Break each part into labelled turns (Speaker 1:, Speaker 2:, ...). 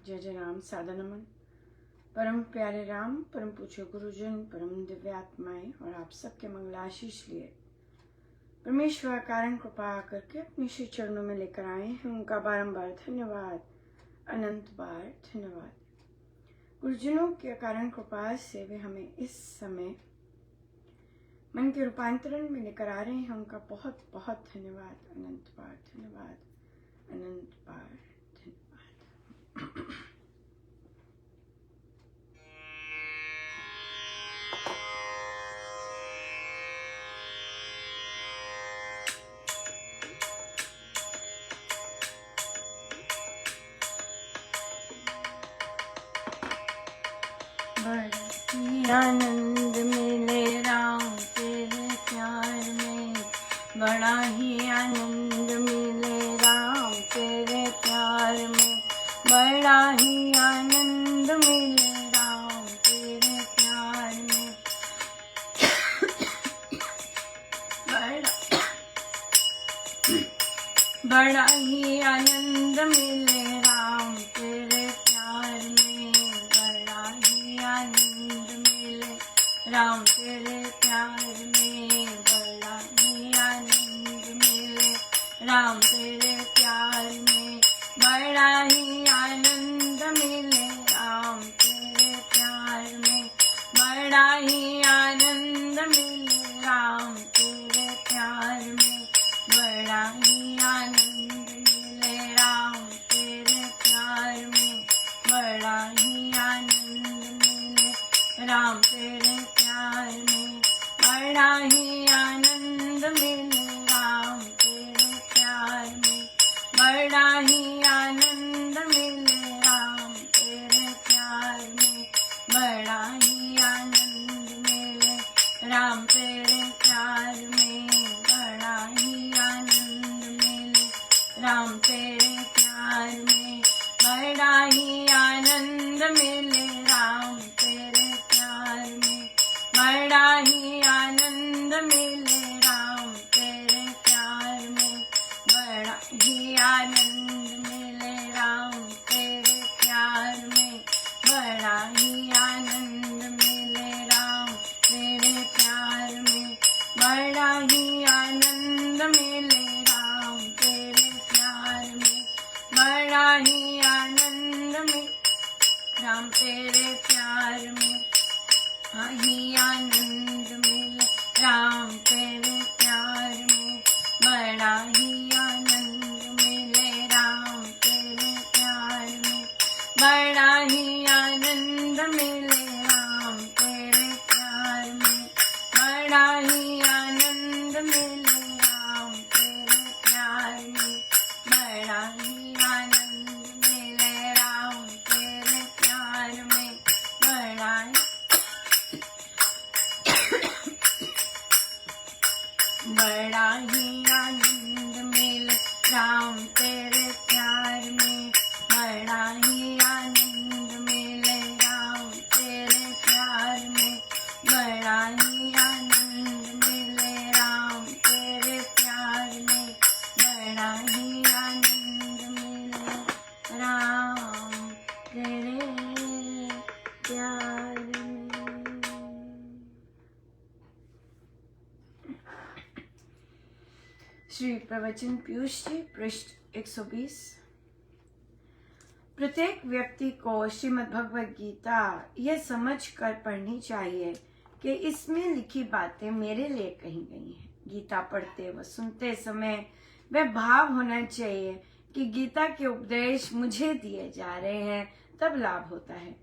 Speaker 1: जय जय राम। सादा नमन। परम प्यारे राम, परम पूज्य गुरुजन, परम दिव्यात्माएं और आप सबके मंगलाशीष लिए परमेश्वर कारण कृपा करके अपने श्री चरणों में लेकर आए हैं। उनका बारंबार धन्यवाद, अनंत बार धन्यवाद। गुरुजनों के कारण कृपा से वे हमें इस समय मन के रूपांतरण में लेकर आ रहे हैं। उनका बहुत बहुत धन्यवाद, अनंत बार धन्यवाद, अनंत बार धन्यवाद। बड़ा आनंद मिले राम तेरे प्यार में, बड़ा ही आनंद मिले राम तेरे प्यार में, बड़ा ही आनंद मिले राम तेरे प्यार में, बड़ा ही आनंद मिले राम तेरे प्यार में, बड़ा ही आनंद मिले राम तेरे प्यार में, बड़ा ही आनंद मिले राम तेरे प्यार में, बड़ा ही आनंद मिले राम तेरे प्यार में, बड़ा ही आनंद मिले राम तेरे प्यार में, बड़ा ही आनंद मिले राम तेरे प्यार में, बड़ा ही आनंद मिले राम तेरे प्यार में, बड़ा ही आनंद मिले राम तेरे प्यार में, बड़ा ही आनंद मिले राम तेरे प्यार में, बड़ा ही आनंद मिले राम तेरे प्यार में, बड़ा ही आनंद मिले राम तेरे प्यार में, बड़ा ही आनंद मिले राम तेरे प्यार में, बड़ा ही आनंद मिले राम तेरे प्यार में, बड़ा ही आनंद मिले राम तेरे प्यार में, बड़ा ही आनंद मिले राम तेरे प्यार में, बड़ा ही आनंद मिले राम तेरे प्यार में, बड़ा ही आनंद मिले राम तेरे प्यार में, ही आनंद मिले राम तेरे प्यार में, बड़ा ही आनंद मिले राम तेरे प्यार में, बड़ा ही आनंद मिले राम तेरे प्यार में, बड़ा ही आनंद मिले राम तेरे प्यार में, बड़ा ही आनंद मिले राम तेरे प्यार में, बड़ा बड़ा ही आनंद मिले राम तेरे प्यार में, बड़ा ही आनंद मिले राम तेरे प्यार में, बड़ा ही आनंद मिले राम तेरे प्यार में, बड़ा ही आनंद मिले राम तेरे प्यार में। श्री प्रवचन पीयूष जी, पृष्ठ 120। प्रत्येक व्यक्ति को श्रीमद् भगवद गीता यह समझ कर पढ़नी चाहिए कि इसमें लिखी बातें मेरे लिए कही गई हैं। गीता पढ़ते व सुनते समय वह भाव होना चाहिए कि गीता के उपदेश मुझे दिए जा रहे हैं, तब लाभ होता है।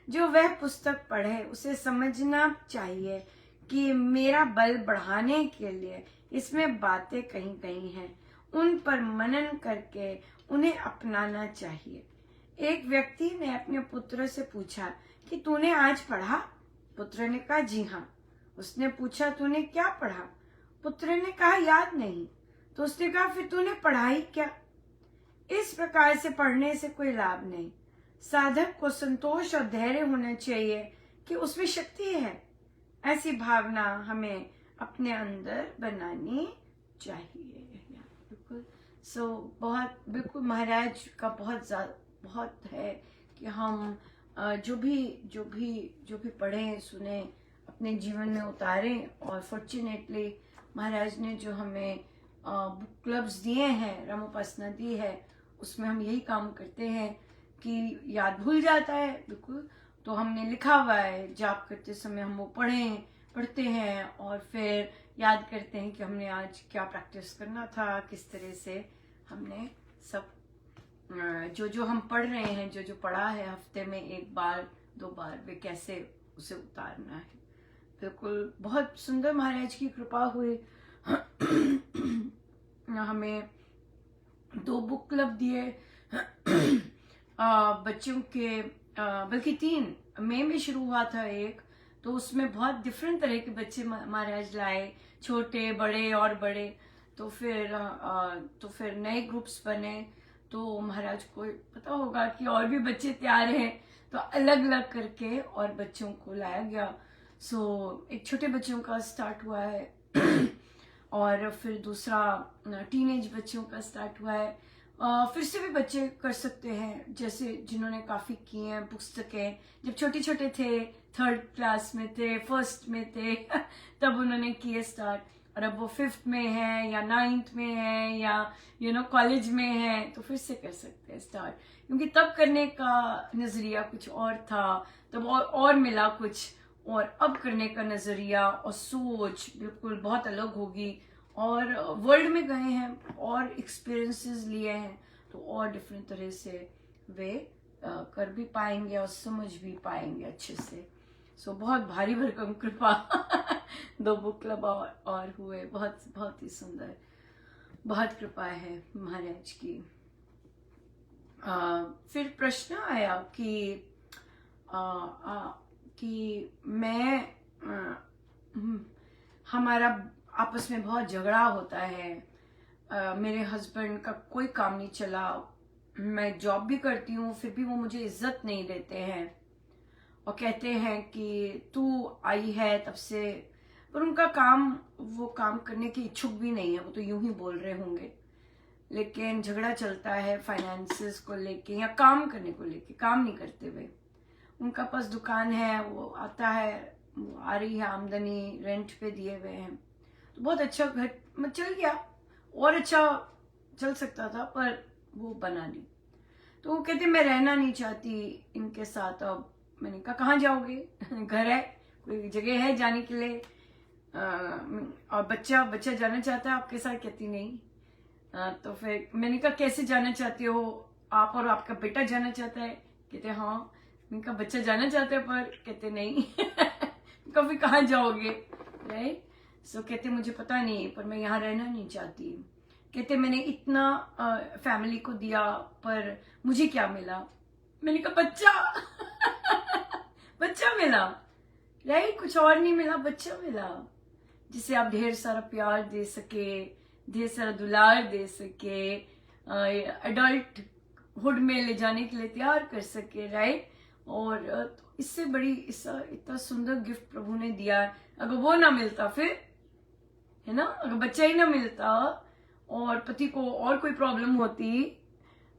Speaker 1: जो वह पुस्तक पढ़े उसे समझना चाहिए कि मेरा बल बढ़ाने के लिए इसमें बातें कही गई हैं, उन पर मनन करके उन्हें अपनाना चाहिए। एक व्यक्ति ने अपने पुत्र से पूछा कि तूने आज पढ़ा? पुत्र ने कहा जी हाँ। उसने पूछा तूने क्या पढ़ा? पुत्र ने कहा याद नहीं। तो उसने कहा फिर तूने पढ़ा ही क्या? इस प्रकार से पढ़ने से कोई लाभ नहीं। साधक को संतोष और धैर्य होना चाहिए कि उसमें शक्ति है। ऐसी भावना हमें अपने अंदर बनानी चाहिए। बिल्कुल बहुत बिल्कुल महाराज का बहुत है कि हम जो भी पढ़ें सुने अपने जीवन में उतारें। और फॉर्चुनेटली महाराज ने जो हमें बुक क्लब्स दिए हैं, रामोपासना दी है, उसमें हम यही काम करते हैं कि याद भूल जाता है बिल्कुल, तो हमने लिखा हुआ है जाप करते समय हम वो पढ़ते हैं और फिर याद करते हैं कि हमने आज क्या प्रैक्टिस करना था, किस तरह से हमने सब जो हम पढ़ रहे हैं, जो पढ़ा है हफ्ते में 1 बार 2 बार, वे कैसे उसे उतारना है। बिल्कुल बहुत सुंदर महाराज की कृपा हुई। हमें 2 बुक क्लब दिए बच्चों के, बल्कि 3 मई में शुरू हुआ था एक, तो उसमें बहुत डिफरेंट तरह के बच्चे महाराज लाए, छोटे बड़े और बड़े। तो फिर नए ग्रुप्स बने, तो महाराज को पता होगा कि और भी बच्चे तैयार हैं, तो अलग अलग करके और बच्चों को लाया गया। एक छोटे बच्चों का स्टार्ट हुआ है और फिर दूसरा टीनेज बच्चों का स्टार्ट हुआ है। फिर से भी बच्चे कर सकते हैं, जैसे जिन्होंने काफ़ी किए हैं पुस्तकें, जब छोटे छोटे थे, 3rd क्लास में थे, 1st में थे तब उन्होंने किए स्टार्ट, और अब वो 5th में है या 9th में है या कॉलेज में है, तो फिर से कर सकते हैं स्टार्ट, क्योंकि तब करने का नज़रिया कुछ और था, तब और मिला कुछ, और अब करने का नज़रिया और सोच बिल्कुल बहुत अलग होगी, और वर्ल्ड में गए हैं और एक्सपीरियंसेस लिए हैं, तो और डिफरेंट तरह से वे कर भी पाएंगे और समझ भी पाएंगे अच्छे से। बहुत भारी भरकम कृपा 2 बुक क्लब और हुए, बहुत बहुत ही सुंदर, बहुत कृपा है महाराज की। फिर प्रश्न आया कि मैं हमारा आपस में बहुत झगड़ा होता है, मेरे हस्बैंड का कोई काम नहीं चला, मैं जॉब भी करती हूँ फिर भी वो मुझे इज्जत नहीं देते हैं और कहते हैं कि तू आई है तब से, पर उनका वो काम करने की इच्छुक भी नहीं है, वो तो यूं ही बोल रहे होंगे, लेकिन झगड़ा चलता है फाइनेंसेस को लेके या काम करने को लेके, काम नहीं करते हुए। उनका पास दुकान है, वो आता है, वो आ रही है आमदनी, रेंट पे दिए हुए हैं, तो बहुत अच्छा घर में चल गया, और अच्छा चल सकता था पर वो बना नहीं। तो वो कहते मैं रहना नहीं चाहती इनके साथ। अब मैंने कहा कहाँ जाओगे घर है, कोई जगह है जाने के लिए? और बच्चा जाना चाहता है आपके साथ? कहती नहीं। तो फिर मैंने कहा कैसे जाना चाहते हो आप, और आपका बेटा जाना चाहता है? कहते हाँ। मैंने कहा बच्चा जाना चाहता है पर? कहते नहीं। कभी कहाँ जाओगे, राइट? कहते मुझे पता नहीं पर मैं यहाँ रहना नहीं चाहती। कहते मैंने इतना फैमिली को दिया पर मुझे क्या मिला? मैंने कहा बच्चा बच्चा मिला, राइट? कुछ और नहीं मिला, बच्चा मिला जिसे आप ढेर सारा प्यार दे सके, ढेर सारा दुलार दे सके, एडल्ट हुड में ले जाने के लिए तैयार कर सके, राइट? और तो इससे बड़ी इतना सुंदर गिफ्ट प्रभु ने दिया। अगर वो ना मिलता फिर, है ना, अगर बच्चा ही ना मिलता और पति को और कोई प्रॉब्लम होती,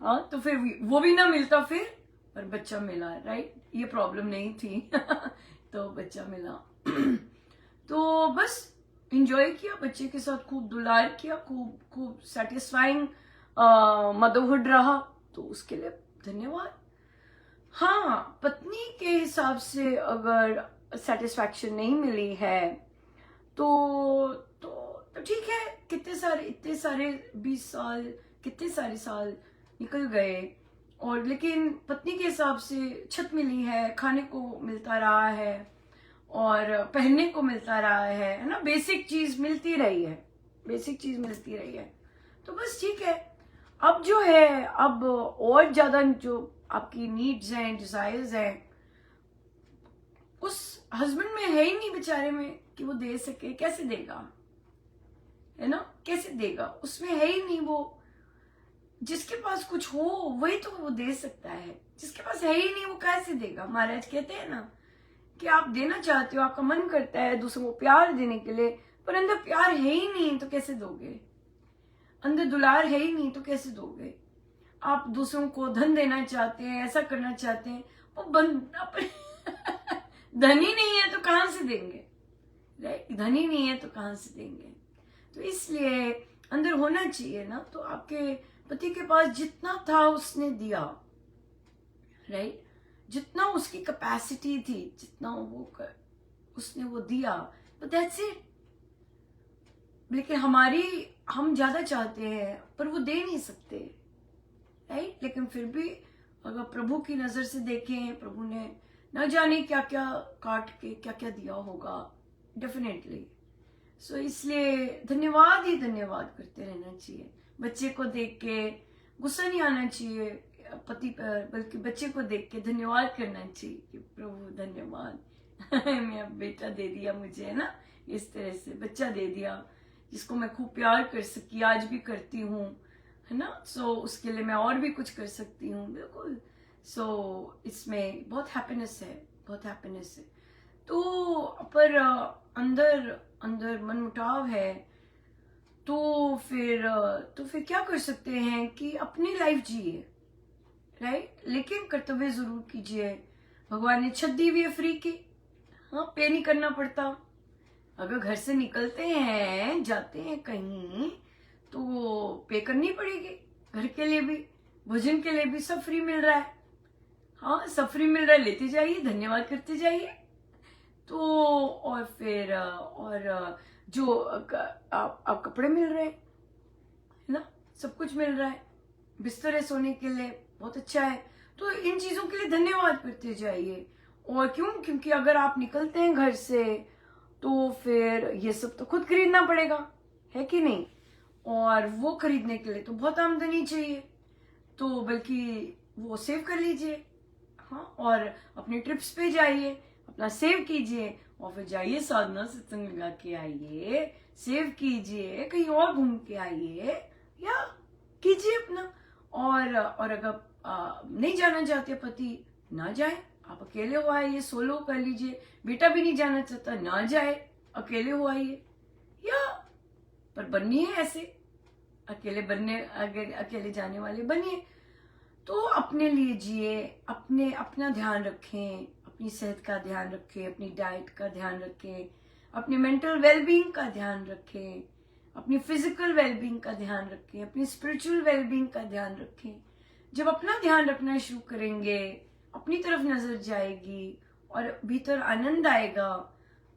Speaker 1: हाँ, तो फिर वो भी ना मिलता फिर, और बच्चा मिला, राइट? ये प्रॉब्लम नहीं थी तो बच्चा मिला। तो बस एंजॉय किया बच्चे के साथ, खूब दुलार किया, खूब सेटिस्फाइंग मदरहुड रहा, तो उसके लिए धन्यवाद। हाँ, पत्नी के हिसाब से अगर सेटिस्फैक्शन नहीं मिली है तो ठीक है, इतने सारे 20 साल, कितने सारे साल निकल गए, और लेकिन पत्नी के हिसाब से छत मिली है, खाने को मिलता रहा है और पहनने को मिलता रहा है ना, बेसिक चीज मिलती रही है, तो बस ठीक है। अब जो है, अब और ज्यादा जो आपकी नीड्स हैं, डिजायर्स हैं, उस हस्बैंड में है ही नहीं बेचारे में कि वो दे सके। कैसे देगा, है ना? कैसे देगा? उसमें है ही नहीं वो। जिसके पास कुछ हो वही तो वो दे सकता है, जिसके पास है ही नहीं वो कैसे देगा? महाराज कहते हैं ना कि आप देना चाहते हो, आपका मन करता है दूसरों को प्यार देने के लिए, पर अंदर प्यार है ही नहीं तो कैसे दोगे? अंदर दुलार है ही नहीं तो कैसे दोगे? आप दूसरों को धन देना चाहते हैं, ऐसा करना चाहते हैं, वो धन ही नहीं है तो कहां से देंगे, राइट? धन ही नहीं है तो कहां से देंगे? तो इसलिए अंदर होना चाहिए ना। तो आपके पति के पास जितना था उसने दिया, राइट? जितना उसकी कैपेसिटी थी, जितना उसने वो दिया, बट दैट्स इट। लेकिन हम ज्यादा चाहते हैं पर वो दे नहीं सकते, राइट? लेकिन फिर भी अगर प्रभु की नजर से देखें, प्रभु ने न जाने क्या क्या काट के क्या क्या दिया होगा, डेफिनेटली। सो इसलिए धन्यवाद ही धन्यवाद करते रहना चाहिए। बच्चे को देख के गुस्सा नहीं आना चाहिए पति पर, बल्कि बच्चे को देख के धन्यवाद करना चाहिए कि प्रभु धन्यवाद मेरा बेटा दे दिया मुझे, है ना? इस तरह से बच्चा दे दिया जिसको मैं खूब प्यार कर सकी, आज भी करती हूँ, है ना? सो उसके लिए मैं और भी कुछ कर सकती हूँ, बिल्कुल। सो इसमें बहुत हैप्पीनेस है, बहुत हैप्पीनेस है। तो पर अंदर मनमुटाव है, तो फिर क्या कर सकते हैं कि अपनी लाइफ जिए, राइट? लेकिन कर्तव्य जरूर कीजिए। भगवान ने छत दी हुई है फ्री की, हाँ, पे नहीं करना पड़ता। अगर घर से निकलते हैं, जाते हैं कहीं, तो पे करनी पड़ेगी। घर के लिए भी, भोजन के लिए भी सब फ्री मिल रहा है, हाँ, सब फ्री मिल रहा है, लेते जाइए, धन्यवाद करते जाइए। तो और फिर जो आप कपड़े मिल रहे हैं, है ना? सब कुछ मिल रहा है, बिस्तर है सोने के लिए, बहुत अच्छा है। तो इन चीजों के लिए धन्यवाद करते जाइए। और क्यों? क्योंकि अगर आप निकलते हैं घर से तो फिर ये सब तो खुद खरीदना पड़ेगा, है कि नहीं? और वो खरीदने के लिए तो बहुत आमदनी चाहिए, तो बल्कि वो सेव कर लीजिए, हाँ, और अपने ट्रिप्स पे जाइए, अपना सेव कीजिए, और फिर जाइए साधना सत्संग लगा के आइए, सेव कीजिए, कहीं और घूम के आइए, या कीजिए अपना। और अगर नहीं जाना चाहते पति, ना जाए, आप अकेले हो आइए, सोलो कर लीजिए। बेटा भी नहीं जाना चाहता, ना जाए, अकेले हो आइए, या पर बनिए ऐसे, अकेले जाने वाले बनिए। तो अपने लिए जिए, अपना ध्यान रखें, अपनी सेहत का ध्यान रखें, अपनी डाइट का ध्यान रखें, अपनी मेंटल वेलबींग का ध्यान रखें, अपनी फिजिकल वेलबींग का ध्यान रखें, अपनी स्पिरिचुअल वेलबींग का ध्यान रखें। जब अपना ध्यान रखना शुरू करेंगे, अपनी तरफ नजर जाएगी और भीतर आनंद आएगा,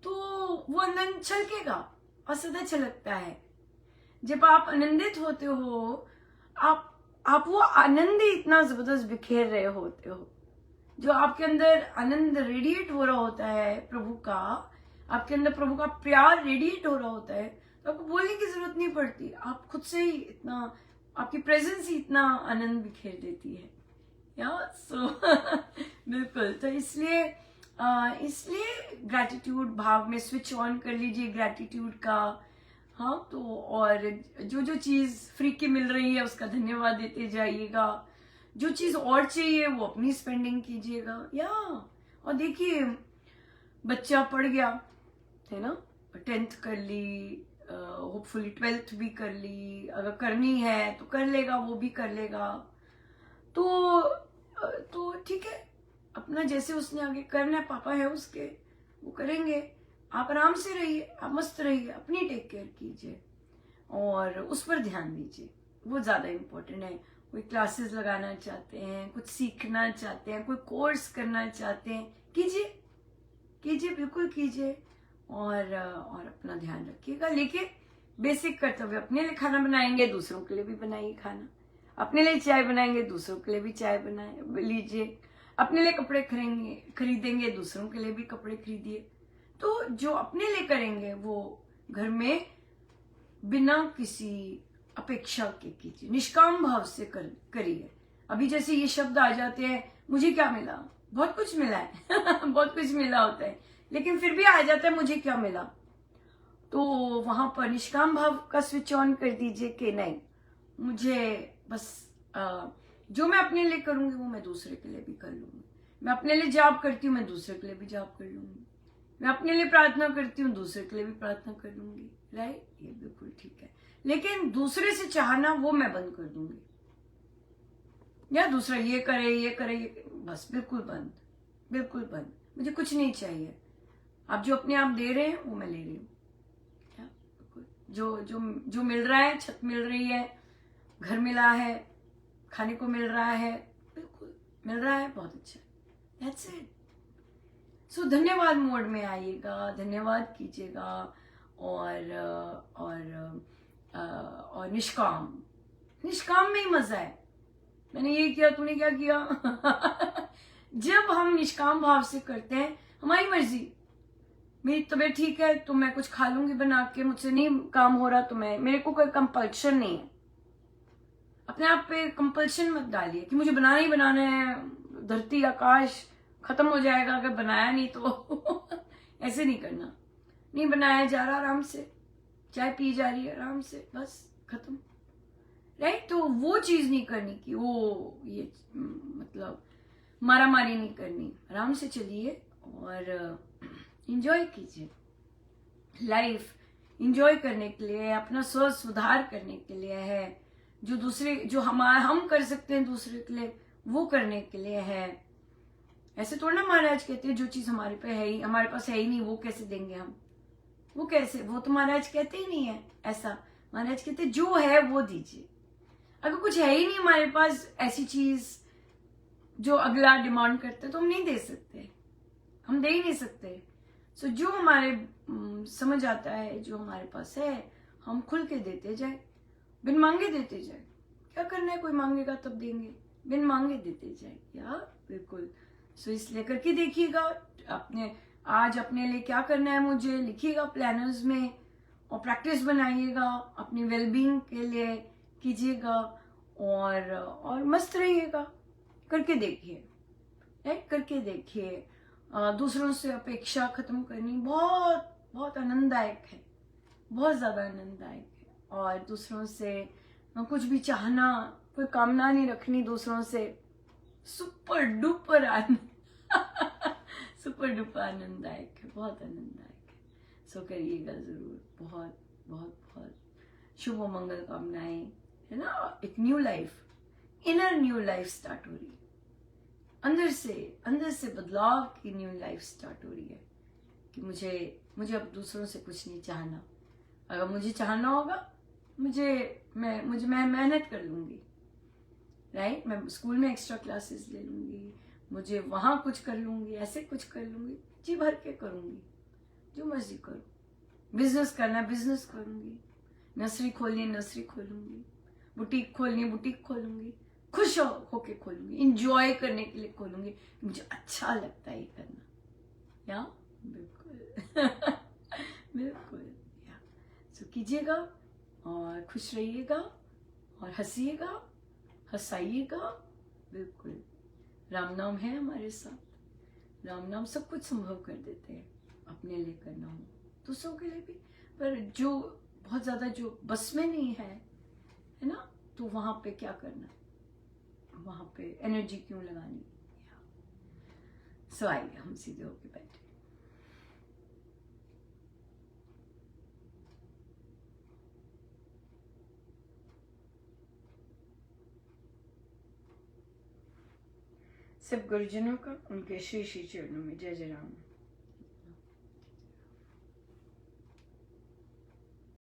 Speaker 1: तो वो आनंद छलकेगा और सदा छलकता है। जब आप आनंदित होते हो, आप वो आनंद ही इतना जबरदस्त बिखेर रहे होते हो, जो आपके अंदर आनंद रेडिएट हो रहा होता है प्रभु का, आपके अंदर प्रभु का प्यार रेडिएट हो रहा होता है, तो आपको बोलने की जरूरत नहीं पड़ती। आप खुद से ही इतना, आपकी प्रेजेंस ही इतना आनंद बिखेर देती है, या सो बिल्कुल। तो इसलिए ग्रैटिट्यूड भाव में स्विच ऑन कर लीजिए ग्रैटिट्यूड का, हाँ। तो और जो चीज फ्री की मिल रही है उसका धन्यवाद देते जाइएगा, जो चीज और चाहिए वो अपनी स्पेंडिंग कीजिएगा, या। और देखिए, बच्चा पढ़ गया है ना, 10th कर ली, होपफुली 12th भी कर ली, अगर करनी है तो कर लेगा, वो भी कर लेगा, तो ठीक है, अपना जैसे उसने आगे करना है, पापा है उसके, वो करेंगे। आप आराम से रहिए, आप मस्त रहिए, अपनी टेक केयर कीजिए और उस पर ध्यान दीजिए, वो ज्यादा इम्पोर्टेंट है। कोई क्लासेस लगाना चाहते हैं, कुछ सीखना चाहते हैं, कोई कोर्स करना चाहते हैं, कीजिए, बिल्कुल कीजिए, और अपना ध्यान रखिएगा। लेकिन बेसिक कर्तव्य, अपने लिए खाना बनाएंगे, दूसरों के लिए भी बनाइए खाना, अपने लिए चाय बनाएंगे, दूसरों के लिए भी चाय बनाए लीजिए, अपने लिए कपड़े खरीदेंगे, दूसरों के लिए भी कपड़े खरीदिए। तो जो अपने लिए करेंगे वो घर में बिना किसी अपेक्षा के कीजिए, निष्काम भाव से करिए। अभी जैसे ये शब्द आ जाते हैं, मुझे क्या मिला, बहुत कुछ मिला है बहुत कुछ मिला होता है, लेकिन फिर भी आ जाता है मुझे क्या मिला, तो वहां पर निष्काम भाव का स्विच ऑन कर दीजिए कि नहीं, मुझे बस जो मैं अपने लिए करूंगी वो मैं दूसरे के लिए भी कर लूंगी। मैं अपने लिए जॉब करती हूँ, मैं दूसरे के लिए भी जॉब कर लूंगी। मैं अपने लिए प्रार्थना करती हूँ, दूसरे के लिए भी प्रार्थना कर लूंगी, राइट? ये बिल्कुल ठीक है। लेकिन दूसरे से चाहना वो मैं बंद कर दूंगी, या दूसरा ये करे ये करे बस बिल्कुल बंद, बिल्कुल बंद। मुझे कुछ नहीं चाहिए। आप जो अपने आप दे रहे हैं वो मैं ले रही हूँ। जो जो जो मिल रहा है, छत मिल रही है, घर मिला है, खाने को मिल रहा है, बिल्कुल मिल रहा है, बहुत अच्छा। That's it. सो धन्यवाद मोड में आइएगा, धन्यवाद कीजिएगा, और निष्काम, निष्काम में ही मजा है। मैंने ये किया, तूने क्या किया जब हम निष्काम भाव से करते हैं, हमारी मर्जी, मेरी तबीयत ठीक है तो मैं कुछ खा लूंगी बना के, मुझसे नहीं काम हो रहा तो मेरे को कोई कंपल्शन नहीं है। अपने आप पे कंपल्शन मत डालिए कि मुझे बनाना ही बनाना है, धरती आकाश खत्म हो जाएगा अगर बनाया नहीं तो ऐसे नहीं करना। नहीं बनाया जा रहा, आराम से चाय पी जा रही है आराम से, बस खत्म। राइट? तो वो चीज नहीं करनी कि वो ये मतलब मारा मारी नहीं करनी, आराम से चलिए और एंजॉय कीजिए। लाइफ एंजॉय करने के लिए, अपना स्व सुधार करने के लिए है। जो दूसरे जो हम कर सकते हैं दूसरे के लिए, वो करने के लिए है। ऐसे थोड़ा ना महाराज कहते हैं जो चीज हमारे पे है ही, हमारे पास है ही नहीं, वो कैसे देंगे हम? वो कैसे? वो तो महाराज कहते ही नहीं है ऐसा। महाराज कहते जो है वो दीजिए। अगर कुछ है ही नहीं हमारे पास ऐसी चीज जो अगला डिमांड करते तो हम नहीं दे सकते, हम दे ही नहीं सकते। सो जो हमारे समझ आता है, जो हमारे पास है, हम खुल के देते जाए, बिन मांगे देते जाए। क्या करना है? कोई मांगेगा तब देंगे, बिन मांगे देते जाए। या बिल्कुल। सो इसलिए करके देखिएगा। अपने आज अपने लिए क्या करना है मुझे लिखिएगा प्लानर्स में, और प्रैक्टिस बनाइएगा, अपनी वेलबींग के लिए कीजिएगा, और मस्त रहिएगा। करके देखिए, राइट? करके देखिए। दूसरों से अपेक्षा खत्म करनी बहुत बहुत आनंददायक है, बहुत ज्यादा आनंददायक है। और दूसरों से कुछ भी चाहना, कोई कामना नहीं रखनी दूसरों से, सुपर डुपर आनंद सुपर डुपर आनंददायक है, बहुत आनंददायक है। सो करिएगा जरूर। बहुत बहुत बहुत शुभ मंगल कामनाएं, है ना? एक new life, inner new life start हो रही है, अंदर से बदलाव की न्यू लाइफ स्टार्ट हो रही है कि मुझे अब दूसरों से कुछ नहीं चाहना। अगर मुझे चाहना होगा, मैं मेहनत कर लूंगी, राइट? मैं स्कूल में एक्स्ट्रा क्लासेस ले लूंगी, मुझे वहां कुछ कर लूंगी, ऐसे कुछ कर लूंगी, जी भर के करूंगी, जो मर्जी करूं। बिजनेस करना है बिजनेस करूंगी, नर्सरी खोलनी है नर्सरी खोलूंगी, बुटीक खोलनी है बुटीक खोलूंगी, खुश होके खोलूंगी, इंजॉय करने के लिए खोलूंगी, मुझे अच्छा लगता है ये करना। या बिल्कुल बिल्कुल। या सो कीजिएगा और खुश रहिएगा और हंसिएगा, हंसाइएगा। बिल्कुल। राम नाम है हमारे साथ, राम नाम सब कुछ संभव कर देते हैं। अपने लिए करना हो, दूसरों के लिए भी। पर जो बहुत ज्यादा जो बस में नहीं है ना, तो वहां पे क्या करना, वहां पे एनर्जी क्यों लगानी? सो आइए हम सीधे होके बैठे। सब गुरुजनों का उनके श्री श्री चरणों में जय जय राम।